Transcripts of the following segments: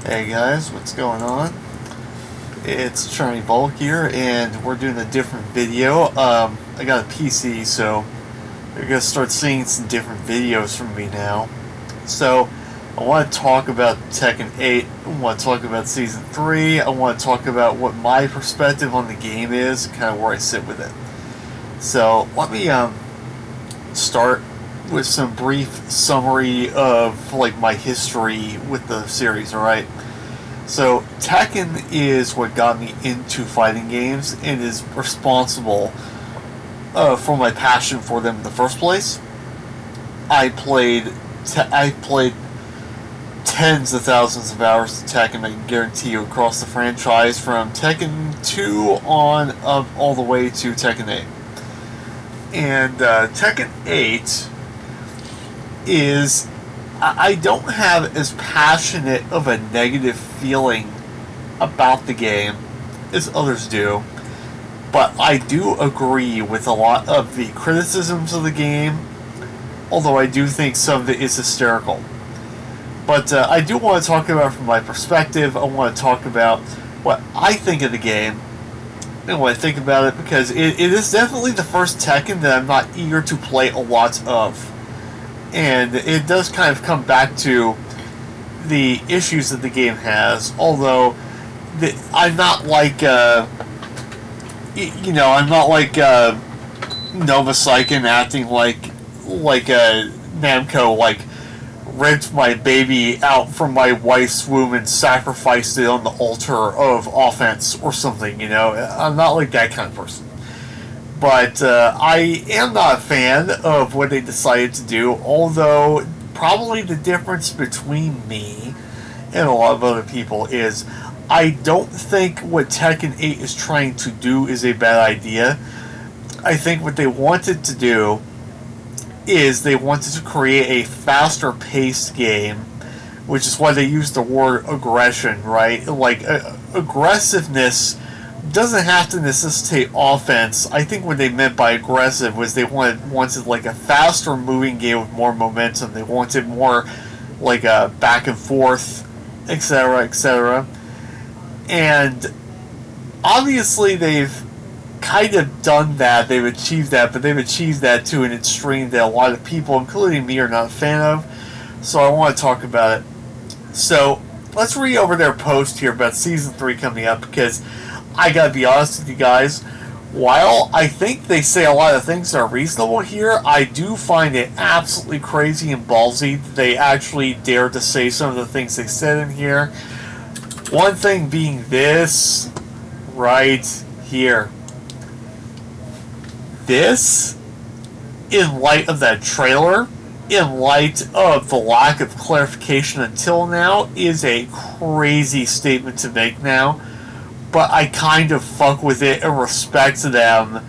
Hey guys, what's going on? It's Shiny Bulk here, and we're doing a different video. I got a PC, so you're gonna start seeing some different videos from me now. So, I want to talk about Tekken 8. I want to talk about Season 3. I want to talk about what my perspective on the game is, kind of where I sit with it. So, let me start with some brief summary of like my history with the series. All right. So Tekken is what got me into fighting games and is responsible for my passion for them in the first place. I played tens of thousands of hours of Tekken. I can guarantee you across the franchise from Tekken 2 on up all the way to Tekken 8. And Tekken 8 is, I don't have as passionate of a negative feeling about the game as others do, but I do agree with a lot of the criticisms of the game, although I do think some of it is hysterical. But I do want to talk about it from my perspective. I want to talk about what I think of the game and what I think about it, because it is definitely the first Tekken that I'm not eager to play a lot of. And it does kind of come back to the issues that the game has, although I'm not like, I'm not like Nova Psychen acting like Namco, like, ripped my baby out from my wife's womb and sacrificed it on the altar of offense or something, I'm not like that kind of person. But I am not a fan of what they decided to do, although probably the difference between me and a lot of other people is I don't think what Tekken 8 is trying to do is a bad idea. I think what they wanted to do is they wanted to create a faster paced game, which is why they use the word aggression, right? Like, aggressiveness doesn't have to necessitate offense. I think what they meant by aggressive was they wanted like a faster moving game with more momentum. They wanted more like a back and forth, etc., etc. And obviously they've kind of done that. They've achieved that, but they've achieved that to an extreme that a lot of people, including me, are not a fan of. So I want to talk about it. So let's read over their post here about Season 3 coming up, because I gotta be honest with you guys, while I think they say a lot of things that are reasonable here, I do find it absolutely crazy and ballsy that they actually dare to say some of the things they said in here. One thing being this right here. This, in light of that trailer, in light of the lack of clarification until now, is a crazy statement to make now. But I kind of fuck with it and respect them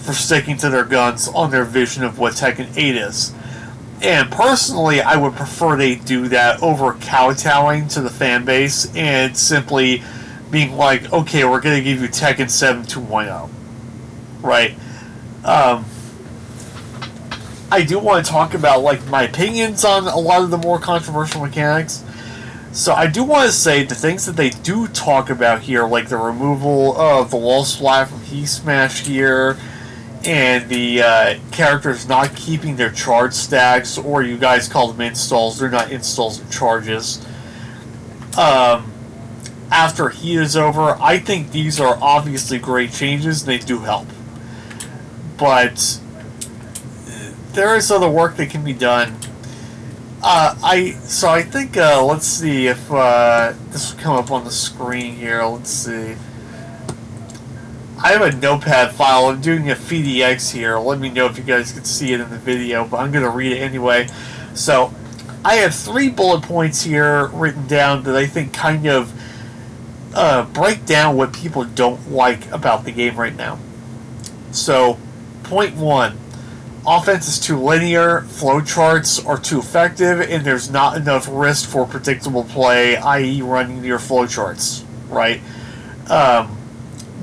for sticking to their guns on their vision of what Tekken 8 is. And personally, I would prefer they do that over kowtowing to the fan base and simply being like, okay, we're going to give you Tekken 7 2.0. Right? I do want to talk about like my opinions on a lot of the more controversial mechanics. So I do want to say the things that they do talk about here, like the removal of the wall splat from Heat Smash here, and the characters not keeping their charge stacks, or you guys call them installs. They're not installs, they're charges. After Heat is over, I think these are obviously great changes, and they do help. But there is other work that can be done. I think, let's see if this will come up on the screen here. Let's see. I have a notepad file. I'm doing a PDX here. Let me know if you guys can see it in the video, but I'm going to read it anyway. So, I have 3 bullet points here written down that I think kind of break down what people don't like about the game right now. So, point 1. Offense is too linear, flowcharts are too effective, and there's not enough risk for predictable play, i.e. running your flowcharts, right?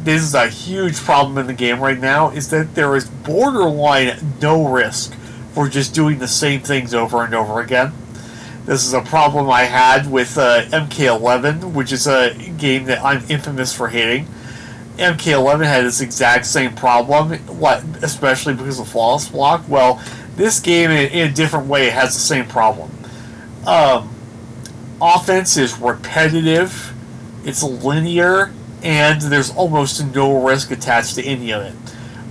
This is a huge problem in the game right now, is that there is borderline no risk for just doing the same things over and over again. This is a problem I had with MK11, which is a game that I'm infamous for hating. MK11 had this exact same problem, especially because of flawless block. Well, this game, in a different way, has the same problem. Offense is repetitive, it's linear, and there's almost no risk attached to any of it.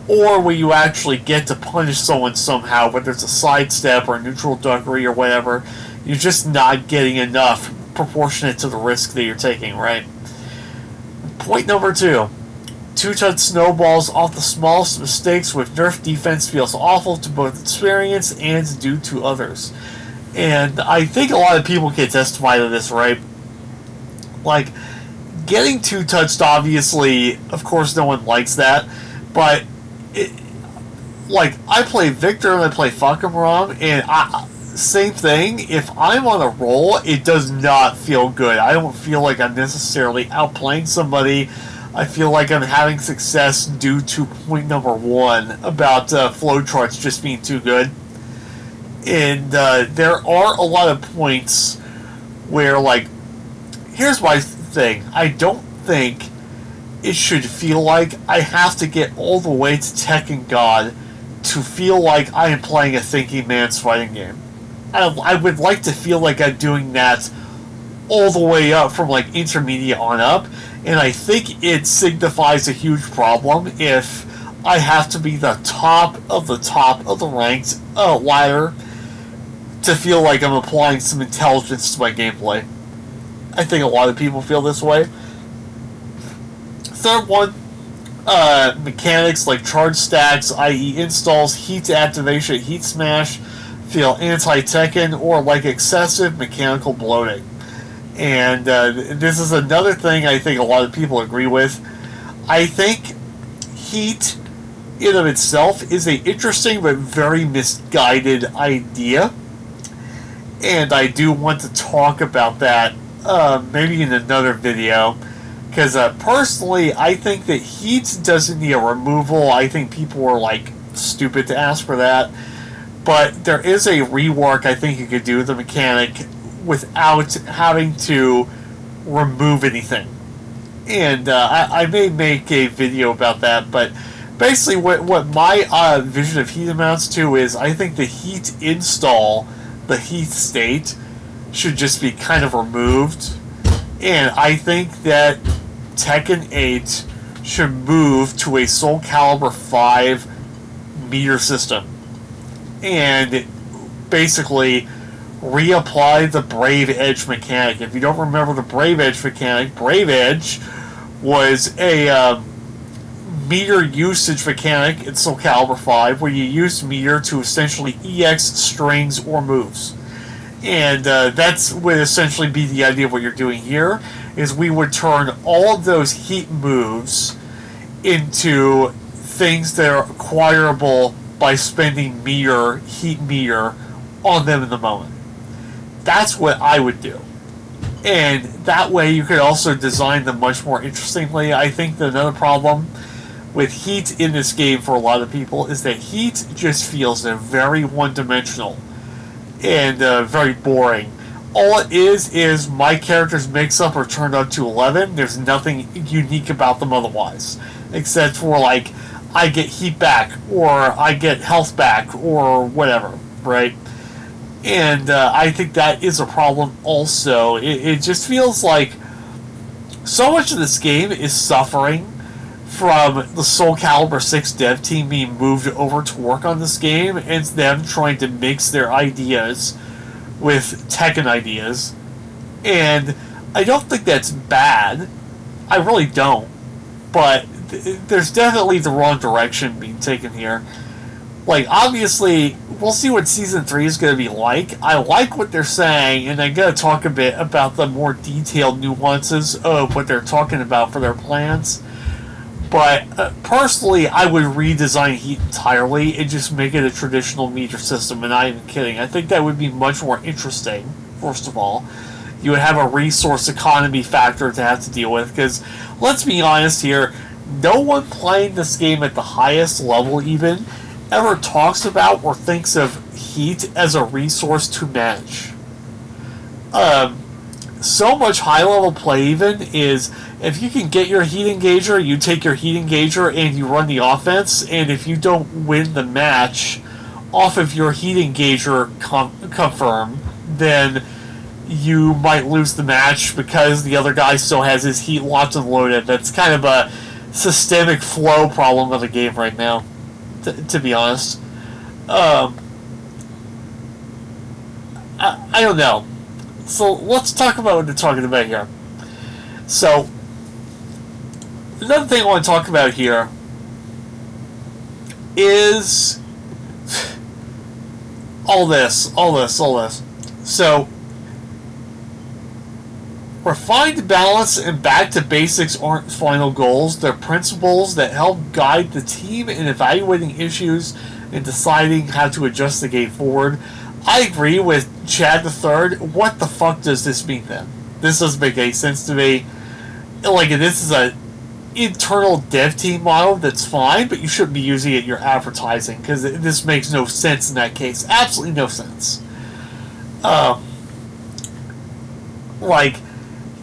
Or when you actually get to punish someone somehow, whether it's a sidestep or a neutral duckery or whatever, you're just not getting enough proportionate to the risk that you're taking, right? Point number 2. Two-touch snowballs off the smallest mistakes with nerf defense feels awful to both experience and due to others. And I think a lot of people can testify to this, right? Like, getting two-touched, obviously, of course no one likes that, but I play Victor and I play Fuck'em Rom, and same thing, if I'm on a roll, it does not feel good. I don't feel like I'm necessarily outplaying somebody. I feel like I'm having success due to point number 1 about flowcharts just being too good. And there are a lot of points where, here's my thing. I don't think it should feel like I have to get all the way to Tekken God to feel like I am playing a thinking man's fighting game. I would like to feel like I'm doing that all the way up from intermediate on up, and I think it signifies a huge problem if I have to be the top of the ranked ladder to feel like I'm applying some intelligence to my gameplay. I think a lot of people feel this way. Third one, mechanics like charge stacks, i.e. installs, heat activation, heat smash, feel anti-Tekken or like excessive mechanical bloating. And this is another thing I think a lot of people agree with. I think heat in of itself is an interesting but very misguided idea. And I do want to talk about that maybe in another video. Because personally, I think that heat doesn't need a removal. I think people are stupid to ask for that. But there is a rework I think you could do with the mechanic without having to remove anything. And I may make a video about that, but basically what my vision of heat amounts to is I think the heat install, the heat state, should just be kind of removed. And I think that Tekken 8 should move to a Soul Calibur 5 meter system. And basically reapply the Brave Edge mechanic. If you don't remember the Brave Edge mechanic, Brave Edge was a meter usage mechanic in Soul Calibur 5 where you use meter to essentially EX strings or moves. And that's would essentially be the idea of what you're doing here, is we would turn all of those heat moves into things that are acquirable by spending heat meter on them in the moment. That's what I would do. And that way you could also design them much more interestingly. I think that another problem with heat in this game for a lot of people is that heat just feels very one-dimensional and very boring. All it is my character's mix-up are turned up to 11. There's nothing unique about them otherwise. Except for, I get heat back, or I get health back, or whatever, right? And I think that is a problem also. It just feels like so much of this game is suffering from the Soul Calibur 6 dev team being moved over to work on this game, and them trying to mix their ideas with Tekken ideas. And I don't think that's bad. I really don't. But there's definitely the wrong direction being taken here. Obviously, we'll see what Season 3 is going to be like. I like what they're saying, and I'm going to talk a bit about the more detailed nuances of what they're talking about for their plans. But personally, I would redesign Heat entirely and just make it a traditional meter system, and I'm kidding. I think that would be much more interesting, first of all. You would have a resource economy factor to have to deal with, because let's be honest here, no one playing this game at the highest level even ever talks about or thinks of heat as a resource to manage. So much high level play even is if you can get your heat engager, you take your heat engager and you run the offense, and if you don't win the match off of your heat engager confirm, then you might lose the match because the other guy still has his heat locked and loaded. That's kind of a systemic flow problem of the game right now, to be honest. I don't know. So let's talk about what they're talking about here. So another thing I want to talk about here is all this. So refined balance and back to basics aren't final goals. They're principles that help guide the team in evaluating issues and deciding how to adjust the game forward. I agree with Chad the Third. What the fuck does this mean then? This doesn't make any sense to me. Like, this is a internal dev team model, that's fine, but you shouldn't be using it in your advertising, because this makes no sense in that case. Absolutely no sense. Like,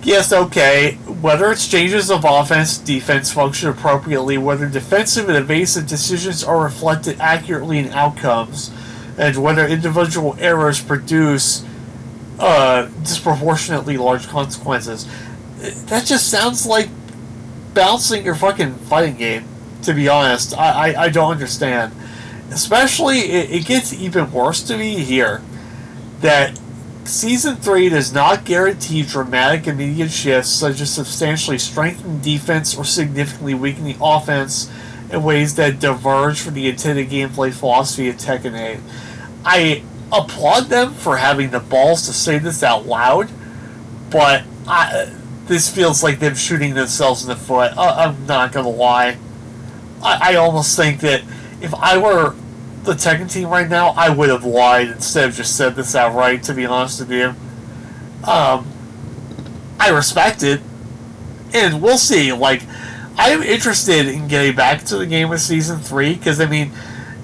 yes, okay, whether exchanges of offense, defense function appropriately, whether defensive and evasive decisions are reflected accurately in outcomes, and whether individual errors produce disproportionately large consequences. That just sounds like balancing your fucking fighting game, to be honest. I don't understand. Especially, it gets even worse to me here that Season 3 does not guarantee dramatic immediate shifts such as substantially strengthening defense or significantly weakening offense in ways that diverge from the intended gameplay philosophy of Tekken 8. I applaud them for having the balls to say this out loud, but this feels like them shooting themselves in the foot. I'm not gonna lie. I almost think that if I were the Tekken team right now, I would have lied instead of just said this outright, to be honest with you. I respect it, and we'll see. Like, I am interested in getting back to the game with Season 3, because, I mean,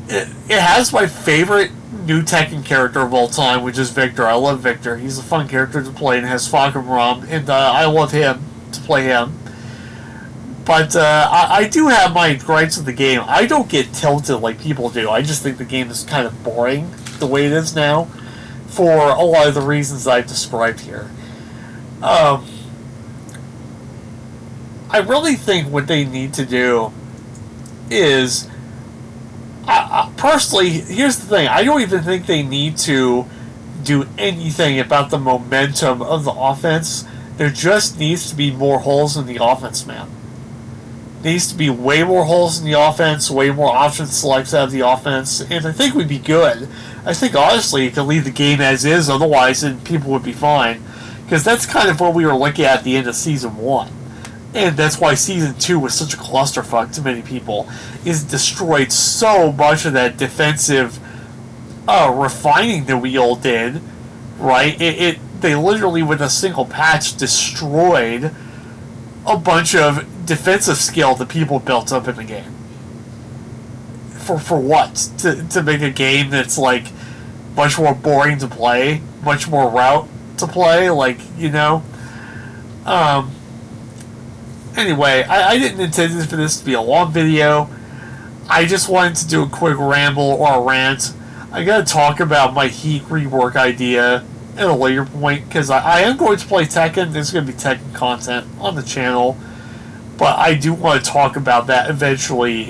it has my favorite new Tekken character of all time, which is Victor. I love Victor. He's a fun character to play and has Falcon Rom, and I love him to play him. But I do have my gripes with the game. I don't get tilted like people do. I just think the game is kind of boring the way it is now for a lot of the reasons I've described here. I really think what they need to do is... personally, here's the thing. I don't even think they need to do anything about the momentum of the offense. There just needs to be more holes in the offense, man. Needs to be way more holes in the offense, way more option selects out of the offense, and I think we'd be good. I think, honestly, you could leave the game as is, otherwise, and people would be fine. Because that's kind of what we were looking at the end of Season 1. And that's why Season 2 was such a clusterfuck to many people. Is destroyed so much of that defensive refining that we all did, right? They literally, with a single patch, destroyed a bunch of defensive skill that people built up in the game. For what? To make a game that's, like, much more boring to play, much more route to play, like, you know? Anyway, I didn't intend for this to be a long video. I just wanted to do a quick ramble or a rant. I gotta talk about my Heat rework idea at a later point, because I am going to play Tekken. There's going to be Tekken content on the channel, but I do want to talk about that eventually.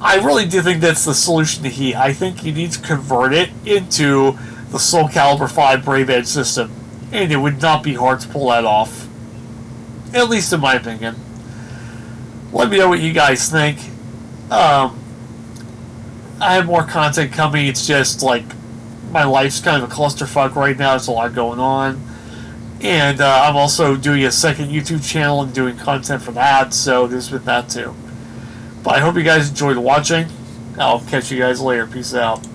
I really do think that's the solution to Heat. I think you need to convert it into the Soul Calibur 5 Brave Edge system, and it would not be hard to pull that off. At least in my opinion. Let me know what you guys think. I have more content coming. It's just like my life's kind of a clusterfuck right now. There's a lot going on. And I'm also doing a second YouTube channel and doing content for that, so there's been that too. But I hope you guys enjoyed watching. I'll catch you guys later. Peace out.